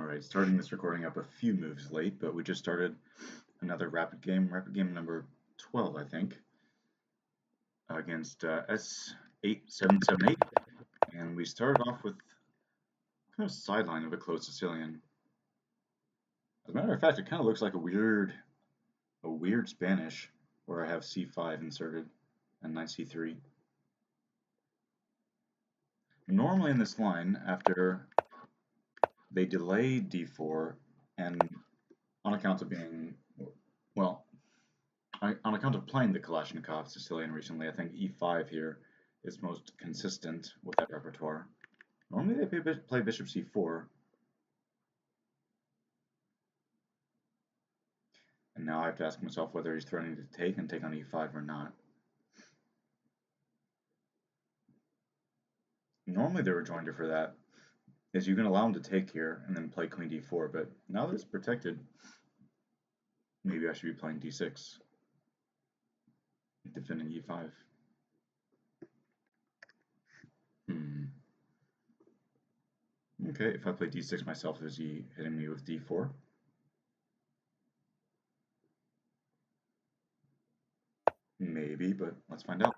Alright, starting this recording up a few moves late, but we just started another rapid game number 12, I think, against S8778, and we started off with kind of sideline of a closed Sicilian. As a matter of fact, it kind of looks like a weird Spanish, where I have C5 inserted and knight C3. Normally in this line, after they delay D4, and on account of being, well, on account of playing the Kalashnikov Sicilian recently, I think e5 here is most consistent with that repertoire. Normally they play bishop c4, and now I have to ask myself whether he's threatening to take and take on e5 or not. Normally the rejoinder for that is you can allow him to take here and then play queen d4, but now that it's protected, maybe I should be playing d6, defending e5. Okay, if I play d6 myself, is he hitting me with d4? Maybe, but let's find out.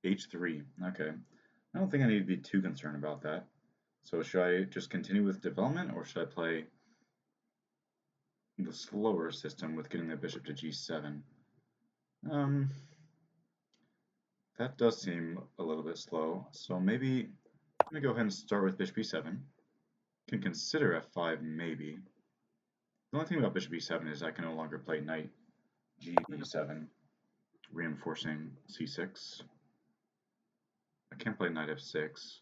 h3, okay. I don't think I need to be too concerned about that. So should I just continue with development, or should I play the slower system with getting the bishop to g7? That does seem a little bit slow, so maybe I'm going to go ahead and start with bishop e7. Can consider f5 maybe. The only thing about bishop e7 is I can no longer play knight g7, reinforcing c6. I can't play knight f6.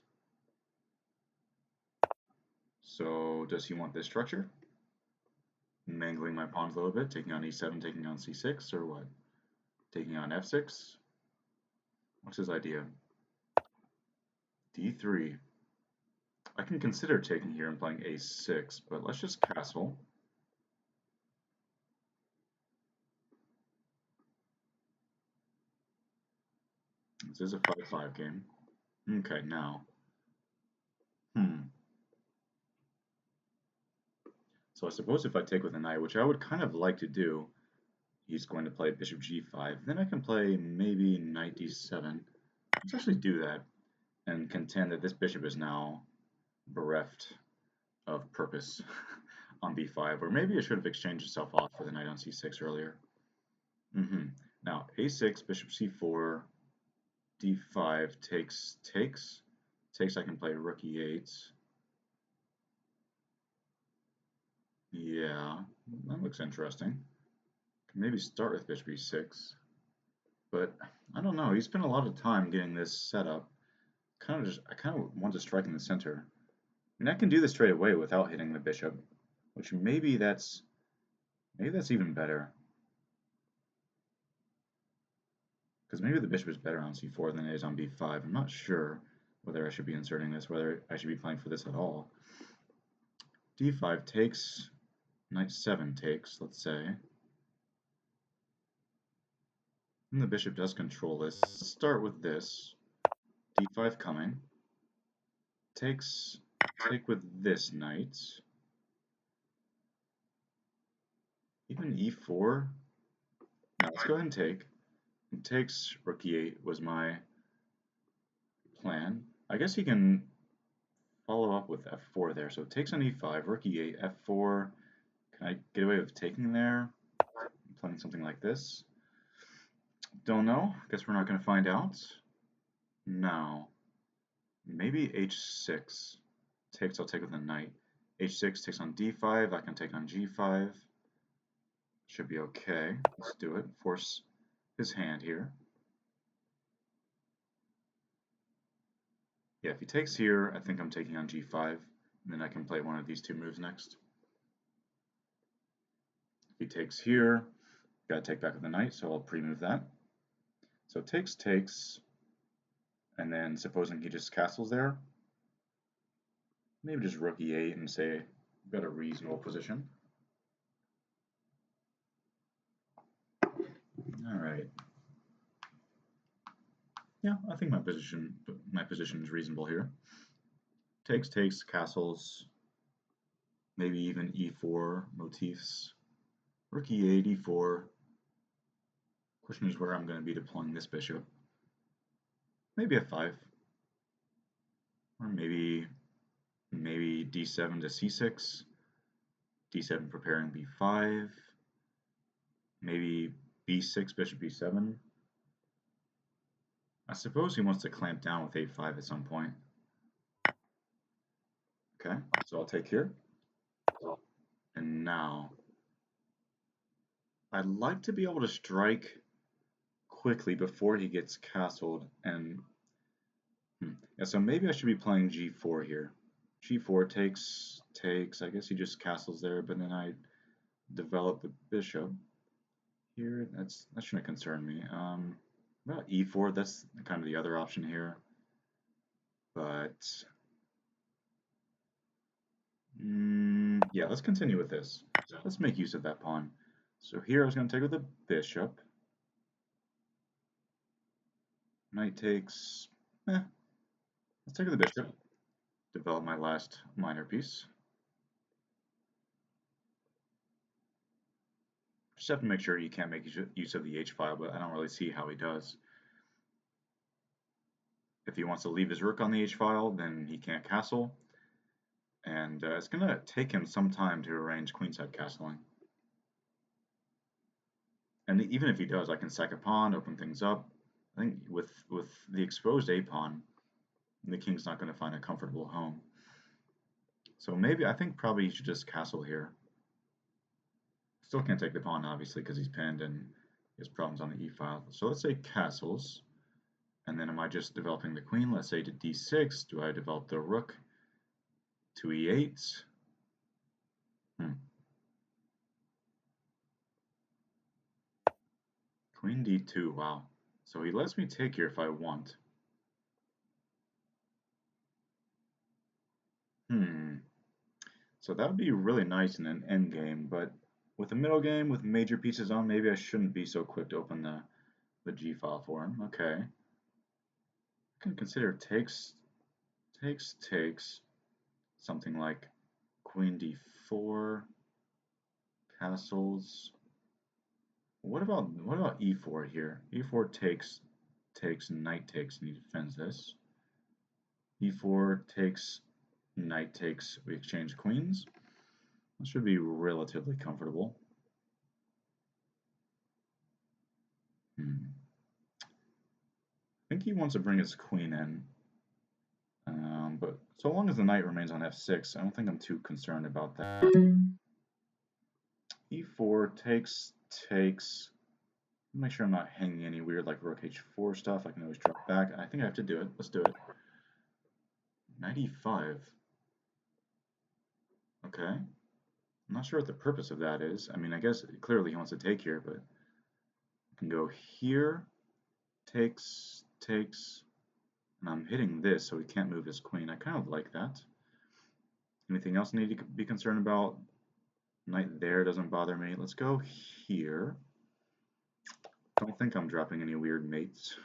So does he want this structure? Mangling my pawns a little bit, taking on e7, taking on c6, or what? Taking on f6? What's his idea? d3. I can consider taking here and playing a6, but let's just castle. This is a 5-5 game. Okay, now. So I suppose if I take with a knight, which I would kind of like to do, he's going to play bishop g5. Then I can play maybe knight d7. Let's actually do that and contend that this bishop is now bereft of purpose on b5, or maybe it should have exchanged itself off for the knight on c6 earlier. Now a6, bishop c4, d5 takes. I can play rook e8. Yeah, that looks interesting. Can maybe start with bishop e6, but I don't know. He spent a lot of time getting this set up. I kind of want to strike in the center. I mean, I can do this straight away without hitting the bishop, which maybe that's even better. Because maybe the bishop is better on c4 than it is on b5. I'm not sure whether I should be inserting this, whether I should be playing for this at all. d5 takes, knight 7 takes, let's say. And the bishop does control this. Let's start with this. d5 coming. Take with this knight. Even e4. Now let's go ahead and take. It takes rook e8 was my plan. I guess he can follow up with f4 there. So it takes on e5, rook e8, f4. Can I get away with taking there? I'm playing something like this. Don't know. Guess we're not going to find out. Now, maybe h6 takes. I'll take with a knight. h6 takes on d5. I can take on g5. Should be okay. Let's do it. Force his hand here. Yeah, if he takes here, I think I'm taking on g5, and then I can play one of these two moves next. If he takes here, gotta take back with the knight, so I'll pre-move that. So takes, and then supposing he just castles there, maybe just rook e8 and say I've got a reasonable position. All right. Yeah, I think my position is reasonable here. Takes, castles. maybe even e4 motifs. Rook e8, e4. Question is where I'm going to be deploying this bishop. Maybe f5, or maybe d7 to c6, d7 preparing b5, maybe b6, bishop b7. I suppose he wants to clamp down with a5 at some point. Okay, so I'll take here. And now, I'd like to be able to strike quickly before he gets castled. And yeah, so maybe I should be playing g4 here. g4 takes. I guess he just castles there, but then I develop the bishop here. That shouldn't concern me. About e4, that's kind of the other option here. But yeah, let's continue with this. Let's make use of that pawn. So here I was going to take with the bishop. Knight takes. Let's take with the bishop. Develop my last minor piece. Just have to make sure he can't make use of the h-file, but I don't really see how he does. If he wants to leave his rook on the h-file, then he can't castle. And it's going to take him some time to arrange queenside castling. And even if he does, I can sack a pawn, open things up. I think with the exposed a-pawn, the king's not going to find a comfortable home. So maybe, I think probably he should just castle here. Still can't take the pawn, obviously, because he's pinned and he has problems on the e-file. So let's say castles. And then am I just developing the queen? Let's say to d6. Do I develop the rook to e8? Queen d2, wow. So he lets me take here if I want. So that would be really nice in an endgame, but with a middle game with major pieces on, maybe I shouldn't be so quick to open the g-file for him. Okay. I can consider takes, something like queen d4, castles. What about e4 here? e4 takes, knight takes, and he defends this. e4 takes, knight takes, we exchange queens. That should be relatively comfortable. I think he wants to bring his queen in. But so long as the knight remains on f6, I don't think I'm too concerned about that. e4 takes. Make sure I'm not hanging any weird like rook h4 stuff. I can always drop back. I think I have to do it. Let's do it. Knight e5. Okay. I'm not sure what the purpose of that is. I mean, I guess clearly he wants to take here, but I can go here. Takes. And I'm hitting this, so he can't move his queen. I kind of like that. Anything else I need to be concerned about? Knight there doesn't bother me. Let's go here. Don't think I'm dropping any weird mates.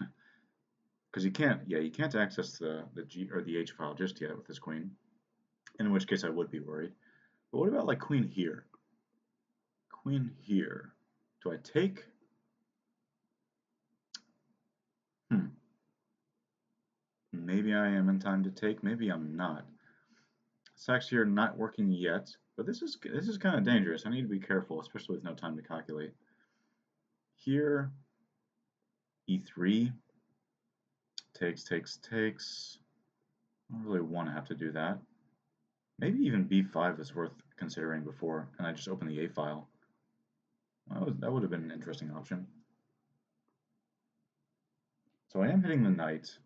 Because you can't access the G or the H file just yet with this queen. In which case I would be worried. But what about like queen here? Queen here. Do I take? Maybe I am in time to take, maybe I'm not. Sacks here not working yet, but this is kind of dangerous. I need to be careful, especially with no time to calculate. Here, e3, takes. I don't really want to have to do that. Maybe even b5 is worth considering before, and I just open the a file. That would have been an interesting option. So I am hitting the knight.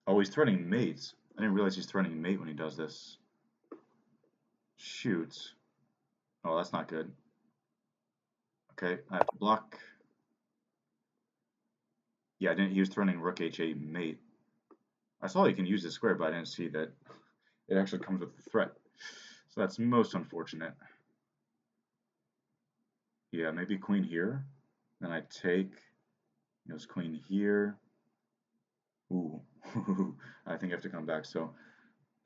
Oh, he's threatening mates. I didn't realize he's threatening mate when he does this. Shoot. Oh, that's not good. Okay, I have to block. Yeah, he was threatening rook h8 mate. I saw you can use the square, but I didn't see that it actually comes with a threat. So that's most unfortunate. Yeah, maybe queen here. Then I take, goes queen here. Ooh, I think I have to come back. So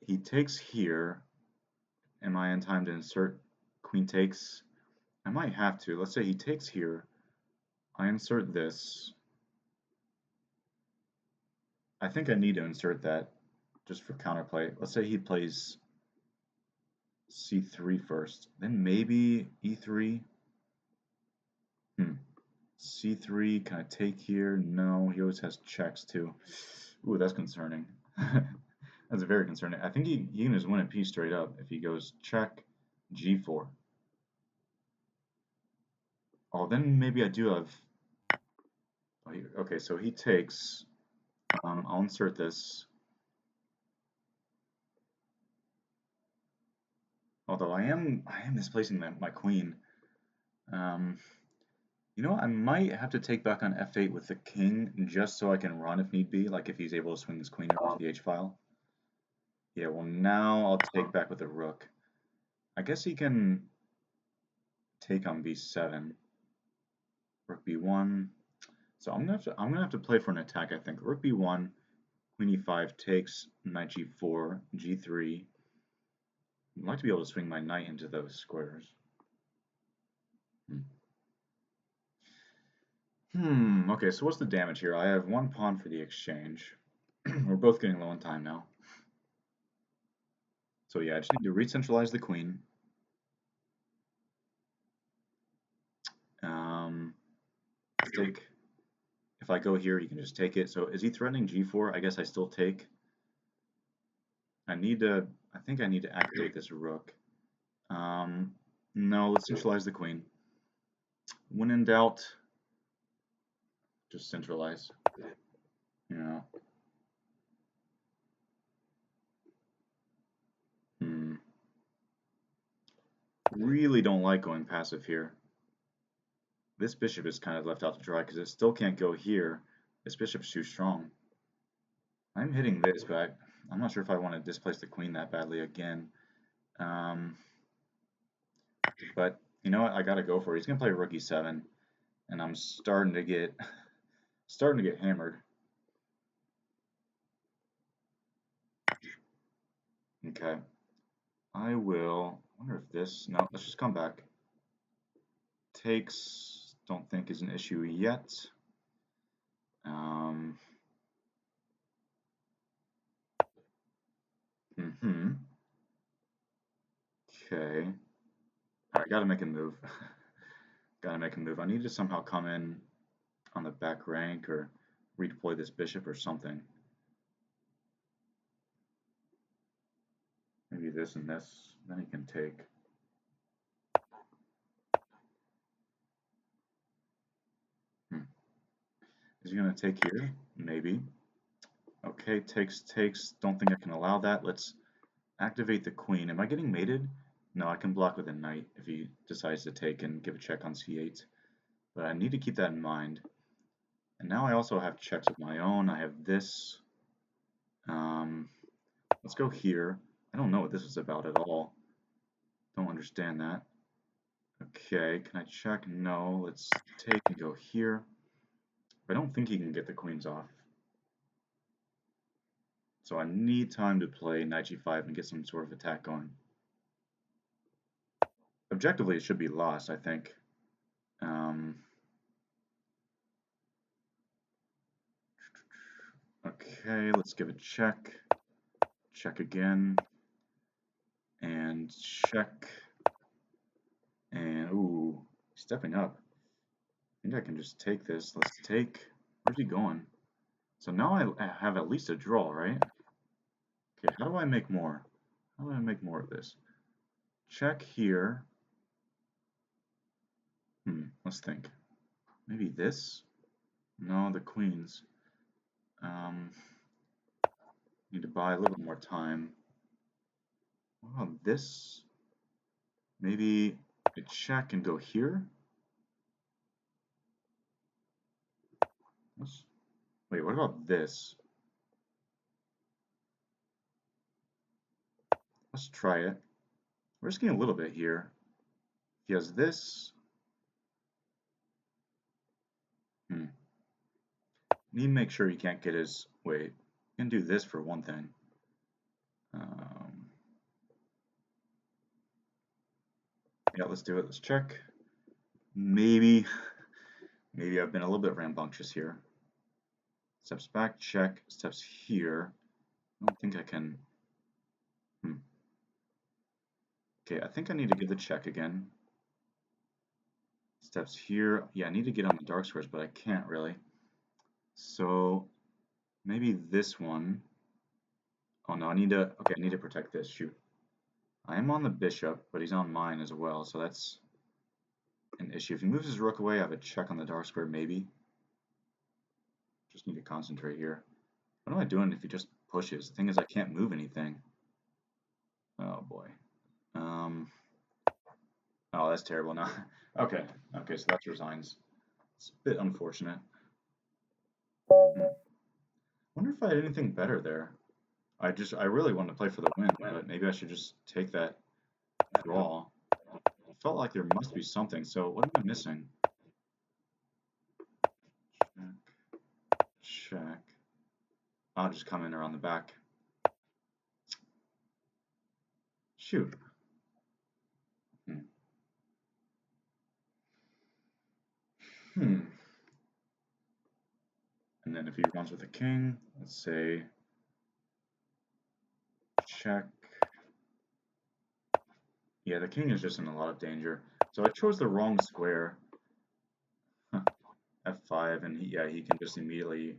he takes here. Am I in time to insert queen takes? I might have to. Let's say he takes here. I insert this. I think I need to insert that just for counterplay. Let's say he plays c3 first, then maybe e3. Hmm. c3, can I take here? No, he always has checks too. Ooh, that's concerning. That's very concerning. I think he can just win a piece straight up if he goes check g4. Oh, then maybe I do have. Oh, okay, so he takes. I'll insert this. Although I am misplacing my queen. Um, you know what? I might have to take back on f8 with the king just so I can run if need be. Like if he's able to swing his queen over to the h file. Yeah, well now I'll take back with the rook. I guess he can take on b7, rook b1. So I'm gonna have to play for an attack. I think rook b1, queen e5 takes, knight g4, g3. I'd like to be able to swing my knight into those squares. Okay, so what's the damage here? I have one pawn for the exchange. We're both getting low on time now. So yeah, I just need to re-centralize the queen. Um, take. If I go here, he can just take it. So is he threatening g4? I guess I still take. I think I need to activate this rook. No, let's centralize the queen. When in doubt, just centralize. You know. Hmm. Really don't like going passive here. This bishop is kind of left out to dry because it still can't go here. This bishop's too strong. I'm hitting this, but I'm not sure if I want to displace the queen that badly again. Um, but you know what? I gotta go for it. He's gonna play rook e7, and I'm starting to get hammered. Okay, I will. I wonder if this. No, let's just come back. Takes. Don't think is an issue yet. Um. Hmm. Okay. All right, gotta make a move. Gotta make a move. I need to somehow come in on the back rank or redeploy this bishop or something. Maybe this and this. Then he can take. Hmm. Is he going to take here? Maybe. Okay, takes. Don't think I can allow that. Let's activate the queen. Am I getting mated? No, I can block with a knight if he decides to take and give a check on c8. But I need to keep that in mind. And now I also have checks of my own. I have this. Um, let's go here. I don't know what this is about at all. Don't understand that. Okay, can I check? No. Let's take and go here. I don't think he can get the queens off. So I need time to play knight g5 and get some sort of attack going. Objectively, it should be lost, I think. Okay, let's give a check. Check again. And check. And, ooh, stepping up. I think I can just take this. Let's take. Where's he going? So now I have at least a draw, right? Okay, how do I make more? How do I make more of this? Check here. Let's think. Maybe this? No, the queens. Need to buy a little bit more time. What about this? Maybe a check and go here? Wait, what about this? Let's try it. We're risking a little bit here. He has this. Need to make sure he can't get his, wait, he can do this for one thing. Yeah, let's do it, let's check. Maybe I've been a little bit rambunctious here. Steps back, check, steps here. I don't think I can, Okay, I think I need to give the check again. Steps here, yeah, I need to get on the dark squares, but I can't really. So, maybe this one. Oh no, I need to, okay, I need to protect this, shoot. I am on the bishop, but he's on mine as well, so that's an issue. If he moves his rook away, I have a check on the dark square, maybe. Just need to concentrate here. What am I doing if he just pushes? The thing is, I can't move anything. Oh boy. Oh, that's terrible now. Okay, so that's resigns. It's a bit unfortunate. Wonder if I had anything better there. I really wanted to play for the win, but maybe I should just take that draw. Felt like there must be something, so what am I missing? Check. I'll just come in around the back. Shoot. Hmm. And then if he runs with a king, let's say check. Yeah, the king is just in a lot of danger. So I chose the wrong square. Huh. F5, and yeah, he can just immediately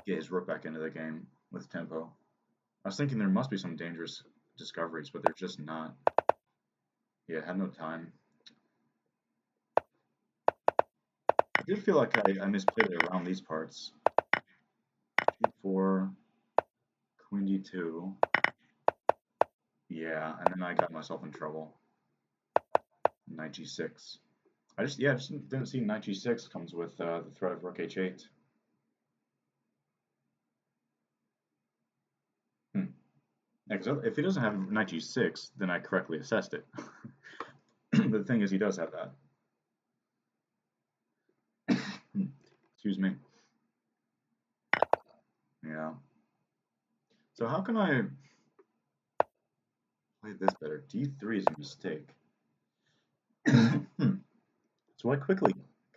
get his rook back into the game with tempo. I was thinking there must be some dangerous discoveries, but they're just not. Yeah, I had no time. I did feel like I misplayed it around these parts. G4, Queen D2. Yeah, and then I got myself in trouble. Knight G6. I just didn't see Knight G6 comes with the threat of Rook H8. Hmm. Yeah, 'cause if he doesn't have Knight G6, then I correctly assessed it. But the thing is, he does have that. Excuse me. Yeah. So how can I play this better? D3 is a mistake. So I quickly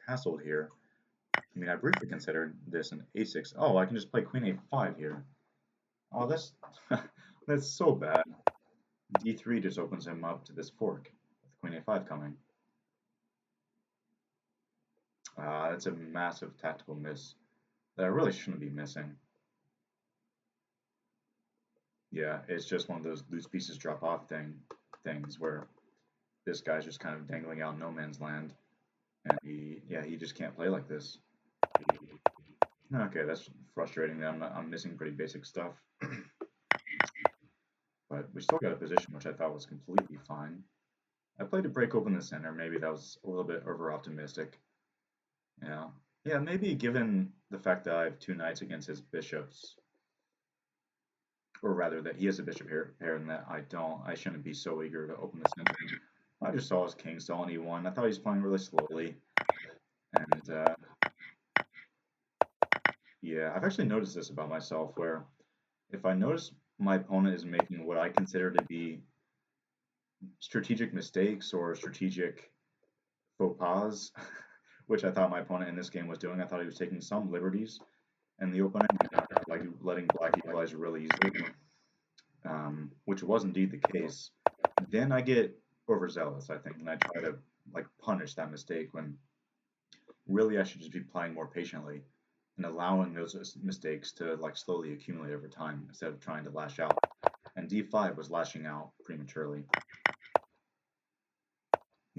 castled here. I mean, I briefly considered this an A6. Oh, I can just play Queen A5 here. Oh, that's that's so bad. D3 just opens him up to this fork with Queen A5 coming. That's a massive tactical miss that I really shouldn't be missing. Yeah, it's just one of those loose pieces drop off things where this guy's just kind of dangling out in no man's land, and he just can't play like this. Okay, that's frustrating. That I'm missing pretty basic stuff, but we still got a position which I thought was completely fine. I played to break open the center. Maybe that was a little bit over optimistic. Yeah, yeah. Maybe given the fact that I have two knights against his bishops, or rather that he has a bishop here, and that I don't, I shouldn't be so eager to open the center. I just saw his king still on e1. I thought he was playing really slowly, and yeah, I've actually noticed this about myself, where if I notice my opponent is making what I consider to be strategic mistakes or strategic faux pas, which I thought my opponent in this game was doing, I thought he was taking some liberties in the opening, like letting black equalize really easily, which was indeed the case. Then I get overzealous, I think, and I try to like punish that mistake when really I should just be playing more patiently and allowing those mistakes to like slowly accumulate over time instead of trying to lash out. And D5 was lashing out prematurely.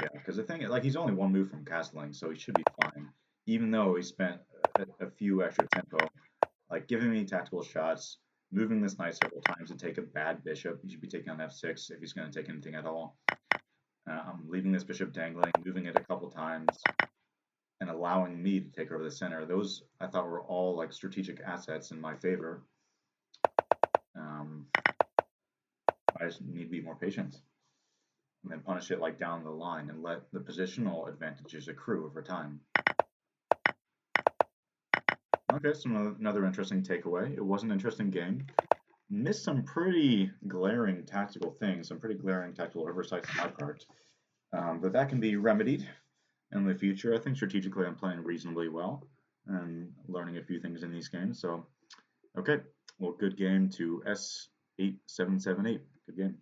Yeah, because the thing is, like, he's only one move from castling, so he should be fine. Even though he spent a few extra tempo, like giving me tactical shots, moving this knight several times to take a bad bishop. He should be taking on f6 if he's going to take anything at all. Leaving this bishop dangling, moving it a couple times, and allowing me to take over the center. Those I thought were all like strategic assets in my favor. I just need to be more patient and then punish it like down the line and let the positional advantages accrue over time. Okay, so another interesting takeaway. It was an interesting game. Missed some pretty glaring tactical things, some pretty glaring tactical oversights on my part. But that can be remedied in the future. I think strategically I'm playing reasonably well and learning a few things in these games. So, okay, well, good game to S8778. Good game.